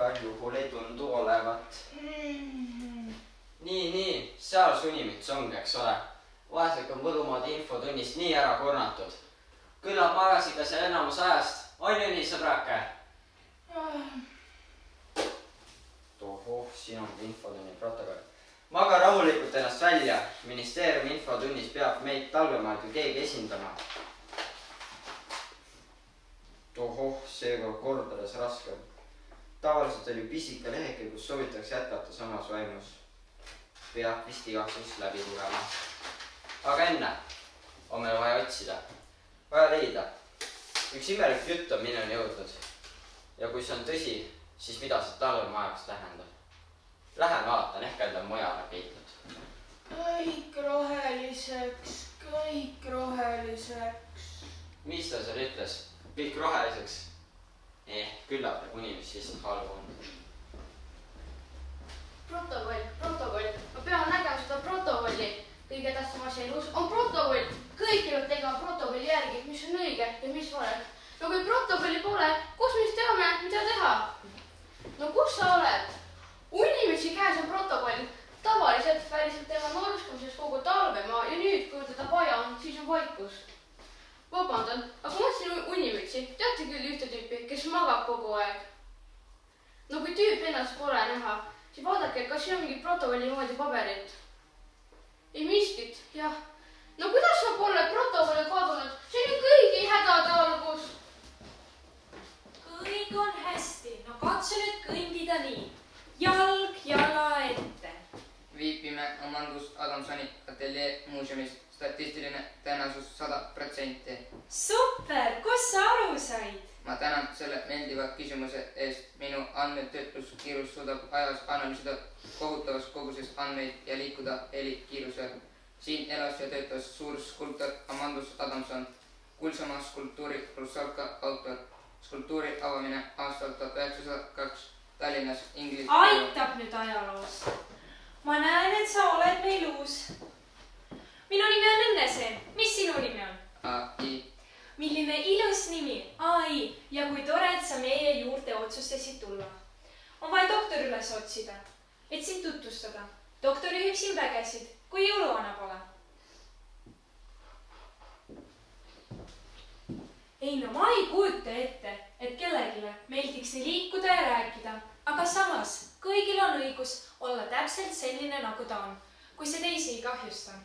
igal juhul ei tundu olevat. Nii, seal Sunimüts ongi, eks ole. Vaesek on Võlumaade infotunnis nii ära kornatud. Küllap magas ikka seal enamus ajast. On ju nii, sõbrake? Tohoh, siin on infotunni protokoll. Maga rahulikult ennast välja. Ministeeriumi infotunnis peab meid talvemaad ju keegi esindama. Tohoh, seega kordades raskem. Tavaliselt oli pisike leheke, kus soovitakse jätkata samas vaimus. Peab vist igaks just läbi tulema. Aga enne on meil vaja otsida. Vaja leida. Üks imelik jutt on minuni jõudnud. Ja kui see on tõsi, siis mida see talvemaajaks tähendab? Lähen vaatan, ehk enda mujale peitnud. Kõik roheliseks, kõik roheliseks. Mis ta seal ütles? Kõik roheliseks? Küllap ja kuni mis lihtsalt halb on. Protokoll. Ma pean nägema seda protokolli. Kõige tähtsam asja elus on protokoll. Kõik peavad tegema protokolli järgi, mis on õige ja mis vale. No kui protokolli pole, kus me siis teame, mida teha? No kus sa oled? Unimütsi käes on protokoll. Tavaliselt päriselt tema norskamises kogu talvemaa ja nüüd, kui teda vaja on, siis on vaikus. Vabandan, aga ma mõtlesin Unimütsi. Teate küll ühte tüüpi, kes magab kogu aeg. No kui tüüp ennast pole näha, siis vaadake, kas siin on mingi protokolli moodi paberit. Ei miskit, jah. No kuidas saab olla protokolli kadunud? See on ju kõigi hädade algus. Kõik on hästi. No katsu nüüd kõndida nii. Jalg jala ette. Viipime Amandus Adamsoni ateljee muuseumis. Statistiline tõenäosus 100%. Super, kus sa aru said? Ma tänan selle meeldiva küsimuse eest. Minu andmetöötluskiirus suudab ajas analüüsida kohutavas koguses andmeid ja liikuda heli kiirusel. Siin elas ja töötas suur skulptor Amandus Adamson, kuulsama skulptuuri Rusalka autor. Skulptuuri avamine aastal 1902 Tallinnas Inglise. Aitab nüüd ajaloost. Ma näen, et sa oled meil uus. Minu nimi on Õnnesee. Mis sinu nimi on? AI. Milline ilus nimi, AI, ja kui tore, et sa meie juurde otsustasid tulla. On vaja doktor üles otsida, et sind tutvustada. Doktor juhib siin vägesid, kui jõuluvana pole. Ei, no ma ei kujuta ette, et kellegile meeldiks nii liikuda ja rääkida, aga samas kõigil on õigus olla täpselt selline, nagu ta on, kui see teisi ei kahjusta.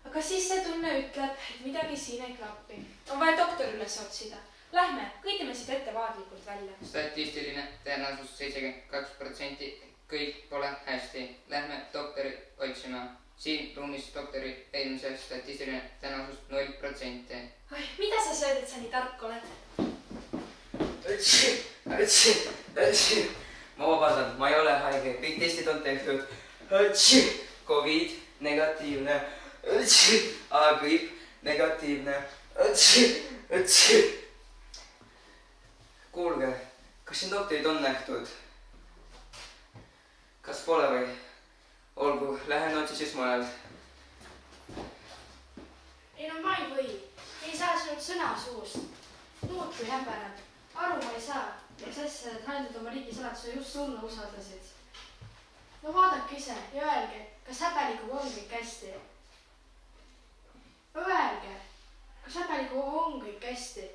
Aga siis see tunne ütleb, et midagi siin ei klappi. On vaja doktor üles otsida. Lähme, kõidime siit ettevaatlikult välja. Statistiline tõenäosus 72%. Kõik pole hästi. Lähme doktori otsima. Siin ruumis doktori leidmise statistiline tõenäosus 0%. Oi, mida sa sööd, et sa nii tark oled? Ma vabandan, ma ei ole haige. Kõik testid on tehtud. Covid negatiivne. Gripp negatiivne. Kuulge, kas siin doktorid on nähtud? Kas pole või? Olgu, lähen otsi siis mujal. Ei no ma ei või. Ei saa sinult sõna suust. Muud kui häbeneb. Aru ma ei saa. Miks asja, et händud oma riigi saladuse just sulle usaldasid? No vaadake ise ja öelge, kas häbelikuga on kõik hästi? No öelge, kas häbelikuga on kõik hästi?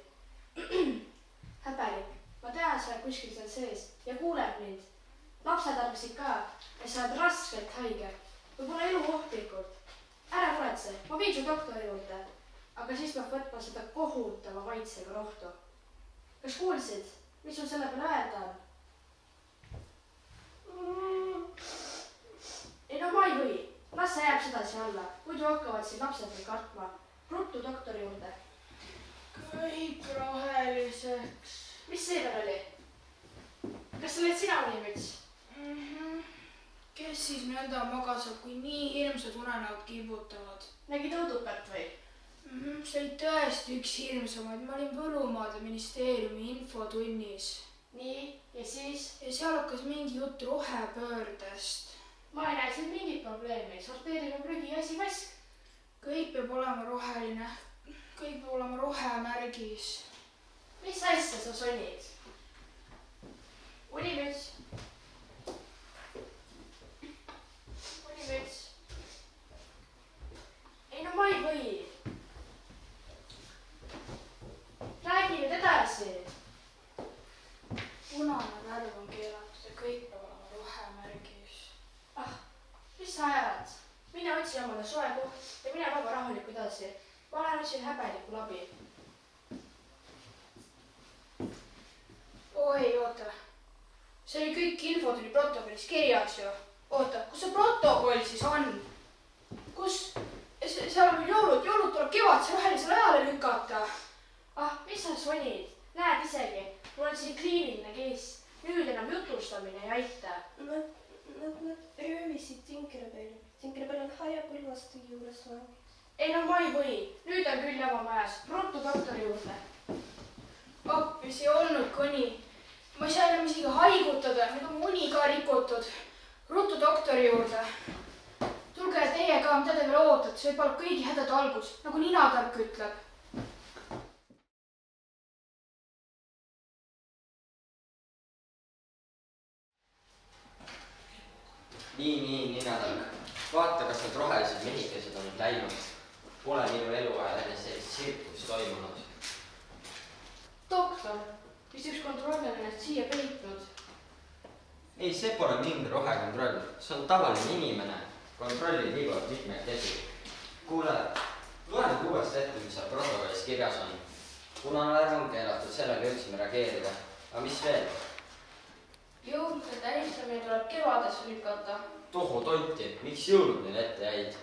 Häbelik, ma tean sa kuskil seal sees ja kuuleb mind. Lapsed arvasid ka, et sa oled raskelt haige. Võib-olla elu ohtlikult. Ära muretse, ma viin su doktori juurde. Aga siis peab võtma seda kohutava maitsega rohtu. Kas kuulsid, mis sul selle peale öelda on? Ei no ma ei või. Las sa jääb sedasi alla. Muidu hakkavad siin lapsed veel kartma. Ruttu doktori juurde. Kõik roheliseks. Mis see peal oli? Kas sa oled sina Unimüts? Kes siis nõnda magasab, kui nii hirmsad unenäod kibutavad? Nägid õudukat või? See oli tõesti üks hirmsamaid. Ma olin Võlumaade ministeeriumi infotunnis. Nii, ja siis? Ja seal hakkas mingi jutt rohepöördest. Ma ei näe siin mingit probleemi. Sorteerime prügi ja asi vask. Kõik peab olema roheline. Kõik peab olema rohemärgis. Mis asja sa sonid? Unimüts. Unimüts. Ei no ma ei või. Räägi nüüd edasi. punane värv on keelatud ja kõik peab olema rohemärgis. Mis sa ajad? Mine otsi omale soe koht ja mine vaba rahuliku edasi. Ma lähen otsin häbeliku labi. Oi, oota. See oli kõik info tuli protokollis kirjas ju. Oota, kus see protokoll siis on? Kus? Seal on jõulud tuleb kevadse rohelisele ajale lükata. Mis sa sonid? Näed isegi, mul on siin kliiniline case. Nüüd enam jutustamine ei aita. Nad röövisid Tinkerbelli. Tinkerbell on Harjapõlvaste juures vangis. Ei no ma ei või. Nüüd on küll jama majas. Ruttu doktori juurde. Hoopis ei olnud koni. Ma ei saa enam isegi haigutada, nüüd on mu uni ka rikutud. Ruttu doktori juurde. Tulge teie ka, mida te veel ootate, see võib olla kõigi hädade algus, nagu ninatark ütleb. Nii, ninatark. Vaata, kas need rohelised mehikesed on nüüd läinud. Pole minu eluajal enne sellist tsirkust toimunud. Doktor, vist üks kontroll on ennast siia peitnud. Ei, see pole mingi rohekontroll. See on tavaline inimene. Kontrolli liiguvad mitmekesi. Kuule, loe nüüd uuesti ette, mis seal protokollis kirjas on. Punane värv on keelatud, sellega jõudsime reageerida. Aga mis veel? Jõulude tähistamine tuleb kevadesse lükata. Tohu tonti, miks jõulud neil ette jäid?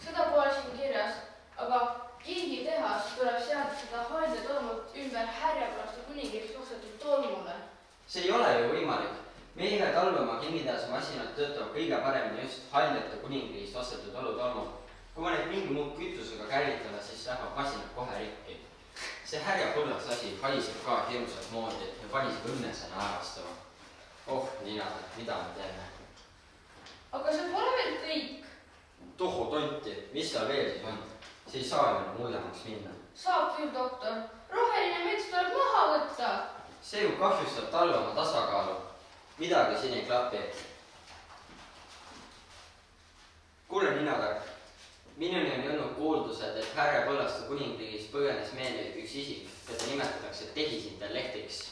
Seda pole siin kirjas, aga kingitehas tuleb seadustada halja tolmult ümber Härjapõlvaste kuningriigist ostetud tolmule. See ei ole ju võimalik. Meie talvemaa kingitehas masinad töötavad kõige paremini just haljate kuningriigist ostetud olutolmul. Kui ma neid mingi muud kütusega käivitame, siis lähevad masinad kohe rikki. See Härjapõlvaste asi haiseb ka hirmsat moodi ja pani seda õnnesena äärastama. Oh, ninad, mida me teeme? Aga see pole veel kõik. Tohu tonti, mis seal veel siis on? See ei saa ju mullemaks minna. Saab küll, doktor. Roheline mets tuleb maha võtta. See ju kahjustab talvemaa tasakaalu. Midagi siin ei klapi. Kuule, ninatark. Minuni on jõudnud kuuldused, et Härjapõlvaste kuningriigis põgenes meelde üks isik, keda nimetatakse tehisintellektiks.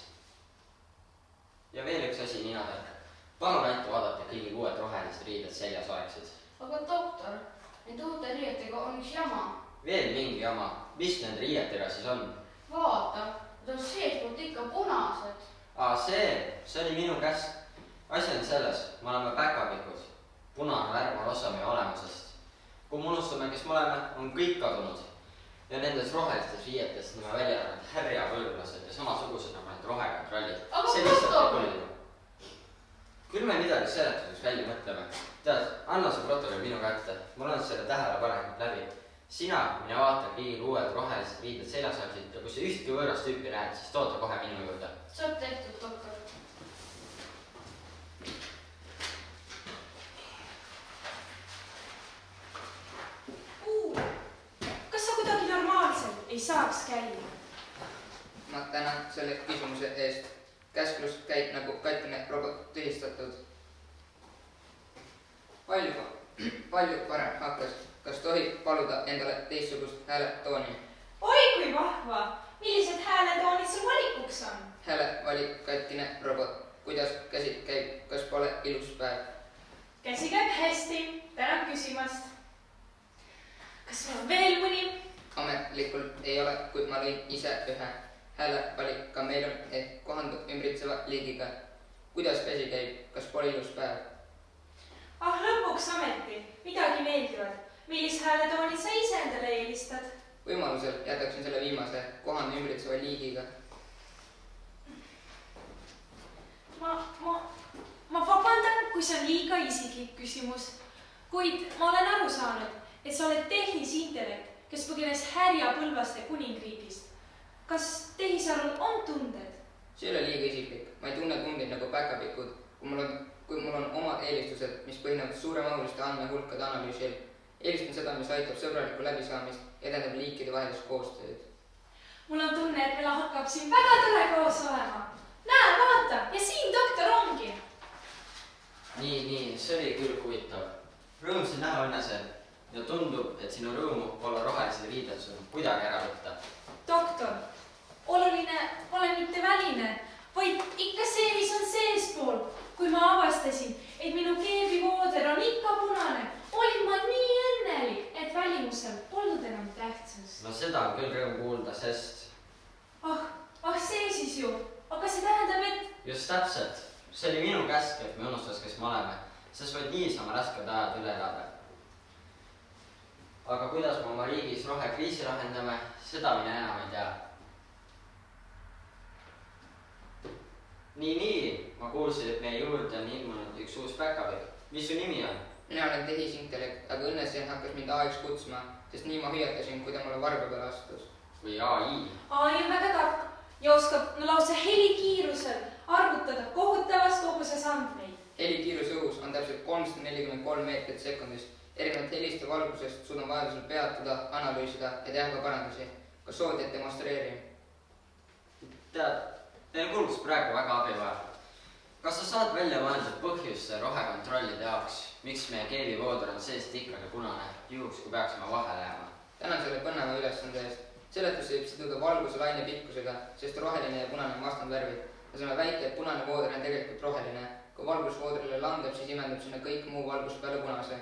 Ja veel üks asi, ninatark. Palun ainult vaadata kõigi uued rohelised riided seljas aegsed. Aga doktor, need uute riietega on üks jama. Veel mingi jama. Mis nende riietega siis on? Vaata, nad on seespoolt ikka punased. See oli minu käsk. Asi on selles, me oleme päkapikud. Punane värv on osa meie olemusest. Kui me unustame, kes me oleme, on kõik kadunud. Ja nendes rohelistes riietest me välja arvanud härjapõlvlased ja samasugused nagu need rohekontrollid. Aga protokoll! Küll me midagi seletuseks välja mõtleme. Tead, anna see protokoll minu kätte. Ma olen selle tähelepanelikult läbi. Sina mine vaata kõigil uued rohelised riided seljas aegsid ja kui sa ühtki võõrast tüüpi näed, siis toota kohe minu juurde. Saab tehtud, doktor. Kas sa kuidagi normaalselt ei saaks käia? Ma tänan selle küsimuse eest. Käsklus käib nagu katkine robot tühistatud. Palju parem hakkas. Kas tohib paluda endale teistsugust hääletooni? Oi, kui vahva! Millised hääletoonid sul valikuks on? Hääle valik katkine robot. Kuidas käsi käib? Kas pole ilus päev? Käsi käib hästi. Tänan küsimast. Kas sul on veel mõni? Ametlikult ei ole, kuid ma lõin ise ühe. Hääle valik ka meil on, et kohandub ümbritseva liigiga. Kuidas käsi käib? Kas pole ilus päev? Lõpuks ameti. Midagi meeldivad. Millist hääletoonid sa ise endale eelistad? Võimalusel jätaksin selle viimase kohandu ümbritseva liigiga. Ma vabandan, kui see on liiga isiklik küsimus. Kuid ma olen aru saanud, et sa oled tehisintellekt, kes põgenes Härjapõlvaste kuningriigist. Kas tehisarul on tunded? See ei ole liiga isiklik. Ma ei tunne tundeid nagu päkapikud, kui mul on omad eelistused, mis põhinevad suuremahuliste andmehulkade analüüsil. Eelistan seda, mis aitab sõbralikku läbisaamist ja edendab liikide vahelist koostööd. Mul on tunne, et meil hakkab siin väga tore koos olema. näe, vaata ja siin doktor ongi. nii, see oli küll huvitav. Rõõm sind näha, Õnnese. Ja tundub, et sinu rõõmu pole rohelised riided sul kuidagi ära võtta. Doktor, oluline pole mitte väline, vaid ikka see, mis on seespool. Kui ma avastasin, et minu keebivooder on ikka punane, olin ma nii õnnelik, et välimusel polnud enam tähtsust. No seda on küll rõõm kuulda, sest... see siis ju. Aga see tähendab, et... Just täpselt. See oli minu käsk, et me unustas, kes me oleme, sest võid niisama rasked ajad üle elada. Aga kuidas me oma riigis rohekriisi lahendame, seda mina enam ei tea. Nii, ma kuulsin, et meie juurde on ilmunud üks uus päkapikk. Mis su nimi on? Mina olen tehisintellekt, aga Õnneseen hakkas mind AI-ks kutsuma, sest nii ma hüüatasin, kui ta mulle varba peale astus. Või AI? AI on väga tark ja oskab lausa helikiirusel arvutada kohutavas koguses andmeid. Helikiiruse õhus on täpselt 343 meetrit sekundis. Erinevalt helist ja valgusest suudan vajadusel peatada, analüüsida ja teha ka parandusi. Kas soovid, et demonstreerin? Tead, neil kulgus praegu väga abi vaja. Kas sa saad välja mõeldud põhjuste rohekontrollide jaoks, miks meie keevivooder on seest ikkagi punane, juhuks kui peaksime vahele jääma? Tänan selle põneva ülesande eest. Seletus võib siduda valguse laine pikkusega, sest roheline ja punane on vastandvärvid. Me saame väita, et punane vooder on tegelikult roheline. Kui valgus voodrile langeb, siis imendub sinna kõik muu valgus peale punase.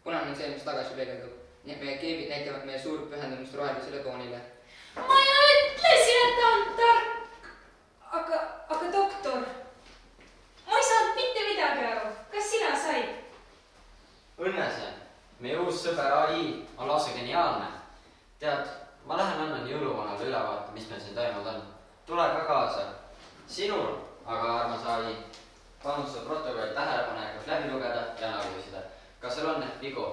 Punane on see, mis tagasi peegeldub. Meie keevid näitavad meie suurt pühendumist rohelisele toonile. Ma ju ütlesin, et ta on tark. Aga doktor, ma ei saanud mitte midagi aru. Kas sina said? Õnnese, meie uus sõber AI on lausa geniaalne. Tead, ma lähen annan jõuluvanale ülevaate, mis meil siin toimunud on. Tule ka kaasa. Sinul, aga armas AI, palun seda protokolli tähelepanelikult läbi lugeda ja analüüsida. Kas seal on vigu?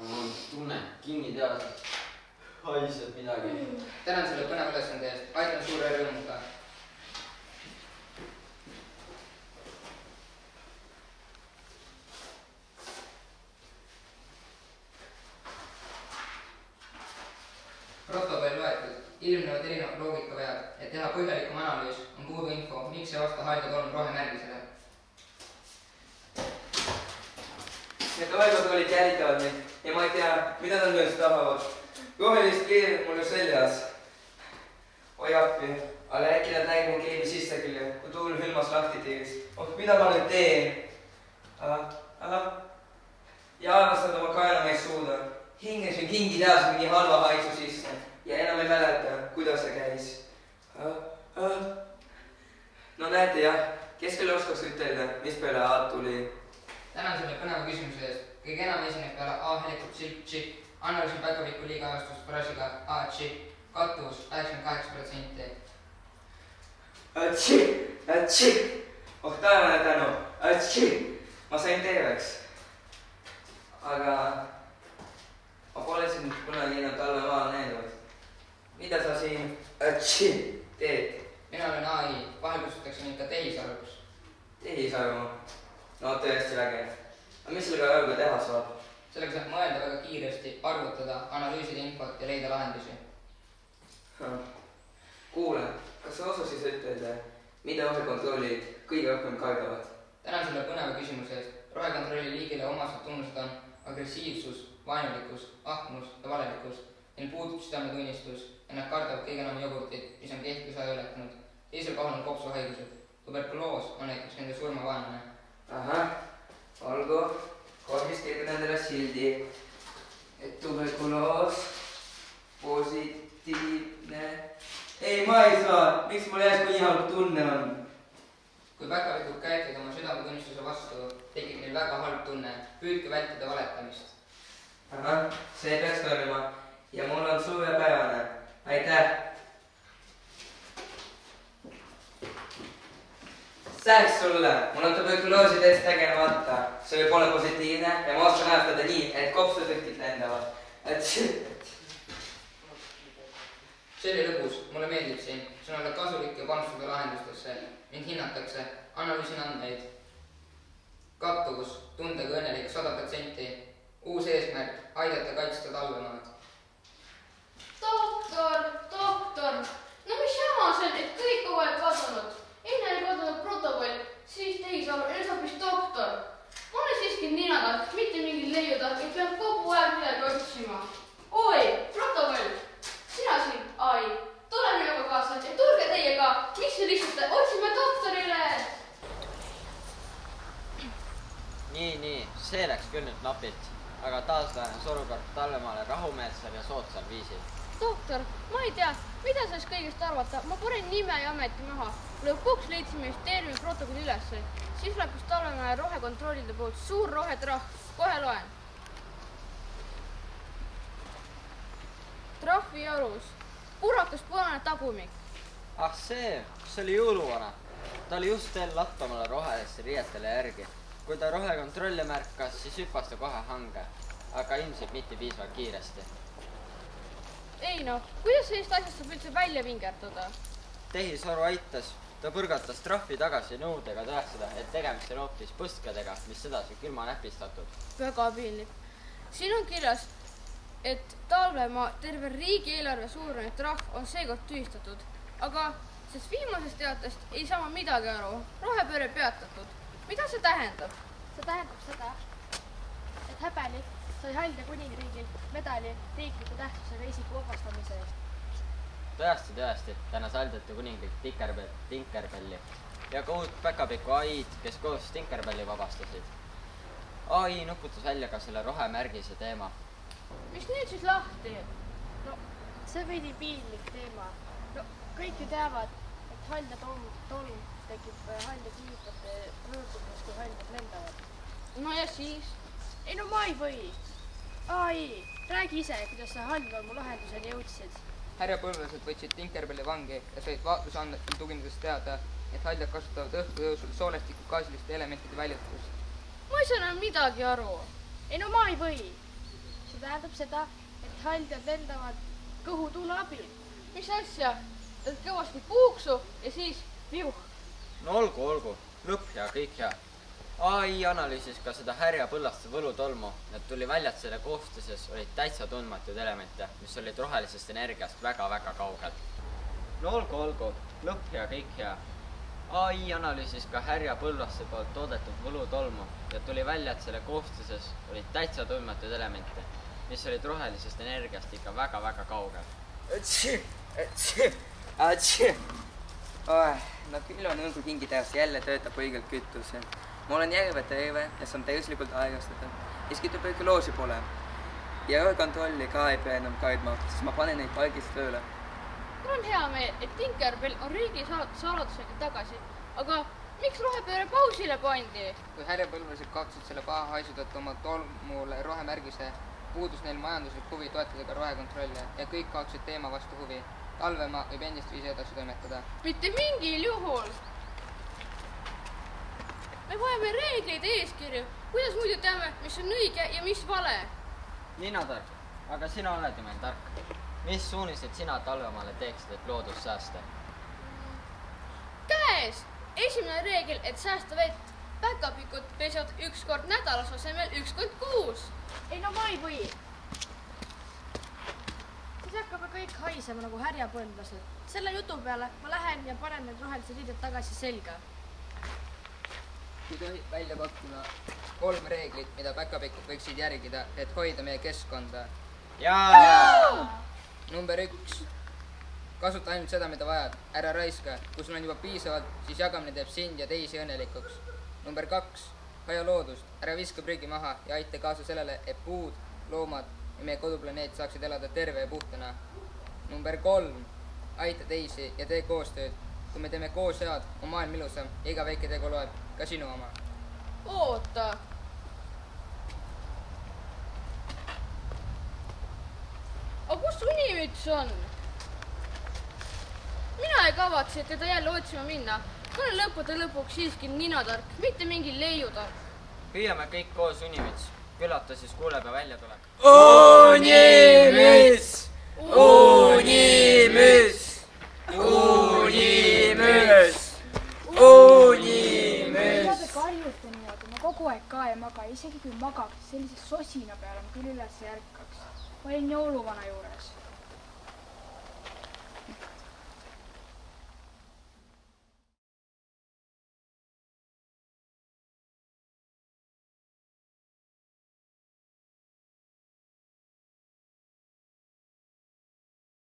Mul on tunne, kinni teada, haised midagi. Tänan selle põneva ülesande eest. Aitan suure rõõmuga. Protokoll loetud. Ilmnevad erinevad loogikavead, et teha põhjalikum analüüs on puudu info, miks ei vasta haiged olnud rohemärgisele. Need haigad olid jälitavad mind ja ma ei tea, mida nad nüüd tahavad. Rohelist keevi mul ju seljas. Oi appi, aga äkki nad nägid mu keevi sisse külje, kui tuul hülmas lahti tiiris. Mida ma nüüd teen? Ja arvestad oma kaela meist suuda. Hingesin kingi teas mingi halva haisu sisse ja enam ei mäleta, kuidas see käis. No näete jah, kes küll oskaks ütelda, mis peale A tuli? Tänan selle põneva küsimuse eest. Kõige enam esineb peale A-helikut silp-chip. Analüüsin päkapiku liigaavastust parasiga A-chip. Kattuvus 88%. Oh taevane tänu. Ma sain terveks. Aga ma pole siin kunagi enam talve maal näinud. Mida sa siin teed? Mina olen AI. Vahel kutsutakse mind ka tehisarvus. Tehisarvu? No tõesti vägev. Aga mis sellega arvuga teha saab? Sellega saab mõelda väga kiiresti, arvutada, analüüsida infot ja leida lahendusi. Kuule, kas sa osasid ütelda, mida rohekontrollid kõige rohkem kardavad? Tänan selle põneva küsimuse eest. Rohekontrolli liigile omased tunnused on agressiivsus, vaenulikkus, ahnus ja valelikkus. Neil puudub südametunnistus ja nad kardavad kõige enam jogurtit, mis on kehtivusaja ületanud. Teisel kohal on kopsuhaigused. Tuberkuloos on näiteks nende surmavaenlane. Ahah, olgu, korvis kirjud endale sildi, et tuberkuloos, positiivne. Ei, ma ei saa, miks mul järsku nii halb tunne on? Kui päkapikud käitlevad oma südametunnistuse vastu, tekib neil väga halb tunne. Püüdke vältida valetamist. Ahah, see peaks toimuma ja mul on suurepärane. Aitäh! Sääks sulle, mul on tuberkuloosi test tegemata. See võib olla positiivne ja ma oskan ajastada nii, et kopsusühtid lendavad. See oli lõbus, mulle meeldib siin. See on olla kasulik ja panustada lahendustesse. Mind hinnatakse, analüüsin andmeid. Kattuvus, tundega õnnelik 100%. Uus eesmärk, aidata kaitsta talvemaad. Doktor, no mis jama see on, et kõik kogu aeg kadunud. nii, see läks küll nüüd napilt, aga taas lähenes olukord Talvemaale rahumeelsel ja soodsal viisil. Doktor, ma ei tea, mida sellest kõigest arvata. Ma panen nime ja ameti maha. Lõpuks leidsime ministeeriumi protokolli ülesse. Siis laekus Talvemaale rohekontrollide poolt suur rohetrahv. Kohe loen. Trahvi alus. Purakast punane tagumik. Ah see oli jõuluvana. Ta oli just veel Latvamaale rohelisse riietele järgi. Kui ta rohekontrolli märkas, siis hüppas ta kohe hange, aga ilmselt mitte piisavalt kiiresti. Ei no, kuidas sellist asjast saab üldse välja vingertada? Tehisaru aitas. Ta põrgatas trahvi tagasi nõudega tõestada, et tegemist on hoopis põskadega, mis sedasi külma näpistatud. Väga piinlik. Siin on kirjas, et Talvemaa terve riigieelarve suurune trahv on seekord tühistatud. Aga sest viimasest teatest ei saa ma midagi aru. Rohepööre peatatud. Mida see tähendab? See tähendab seda, et Häbelik sai Halja kuningriigilt medali riikliku tähtsusega isiku vabastamise eest. Tõesti, tänas Haldjate kuninglik Tinkerbelli ja ka uut päkapiku AI-d, kes koos Tinkerbelli vabastasid. AI nuputas välja ka selle rohemärgise teema. Mis nüüd siis lahti? No, see veidi piinlik teema. No, kõik ju teavad, et Halja tolm tekib Halja kiilikate pöördumis, kui Haljad lendavad. No ja siis? Ei no ma ei või. AI, räägi ise, kuidas sa Haljatolmu lahenduseni jõudsid. Härjapõlvlased võtsid Tinkerbelli vangi ja said vaatlusandmetel tuginedes teada, et Haljad kasutavad õhtu jõusul soolestiku gaasiliste elementide väljutust. Ma ei saa enam midagi aru. Ei no ma ei või. See tähendab seda, et Haljad lendavad kõhutuule abil. Mis asja? Teed kõvasti puuksu ja siis viuh. No olgu, lõpp ja kõik hea. AI analüüsis ka seda härjapõllaste võlutolmu, et tuli välja, et selle koostises olid täitsa tundmatud elemente, mis olid rohelisest energiast väga-väga kaugel. No olgu, lõpp ja kõik hea. AI analüüsis ka härjapõllaste poolt toodetud võlutolmu ja tuli välja, et selle koostises olid täitsa tundmatud elemente, mis olid rohelisest energiast ikka väga-väga kaugel. No küll on õngu kingitehas jälle töötab õigelt kütus. Ma olen järve terve ja see on täiuslikult aegastatud. Eskitub ökoloosi pole. Ja kontrolli ka ei pea enam kaidma, sest ma panen neid pargis tööle. Mul on hea meel, et Tinkerbell on riigi saladusega tagasi. Aga miks rohepööre pausile pandi? Kui härjapõlvlased kaotasid selle paha haisu tõttu oma tolmule rohemärgise, puudus neil majanduslik huvi toetada ka rohekontrolle ja kõik kaotasid teema vastu huvi. Talvemaa võib endist viisi edasi toimetada. Mitte mingil juhul! Me vajame reegleid ja eeskirju. Kuidas muidu teame, mis on õige ja mis vale? Nina tark, aga sina oled ju meil tark. Mis suunised sina Talvemaale teeksid, et loodust säästa? Käes! Esimene reegel, et säästa vett. Päkapikud pesavad 1 kord nädalas asemel 1 kord kuus. Ei no ma ei või. Siis hakkab kõik haisema nagu härjapõlvlased. Selle jutu peale ma lähen ja panen need rohelised riided tagasi selga. Kui tohib välja pakkuda 3 reeglit, mida päkapikud võiksid järgida, et hoida meie keskkonda. Jaa! Number 1. Kasuta ainult seda, mida vajad. Ära raiska. Kui sul on juba piisavalt, siis jagamine teeb sind ja teisi õnnelikuks. Number 2. Hoia loodust. Ära viska prügi maha ja aita kaasa sellele, et puud, loomad ja meie koduplaneet saaksid elada terve ja puhtana. Number 3. Aita teisi ja tee koostööd. Kui me teeme koos head, on maailm ilusam ja iga väike tegu loeb, ka sinu oma. Oota! Aga kus unimüts on? Mina ei kavatse teda jälle otsima minna. Ta on lõppude lõpuks siiski ninatark, mitte mingi leiutark. Püüame kõik koos unimüts. Küllap ta siis kuuleb ja välja tuleb. Unimüts! Unimüts! Unimüts! Unimüts! Mida te karjute niimoodi? Ma kogu aeg ka ei maga. Isegi kui magaks, sellise sosina peale ma küll üles ei ärkaks. Ma olin jõuluvana juures.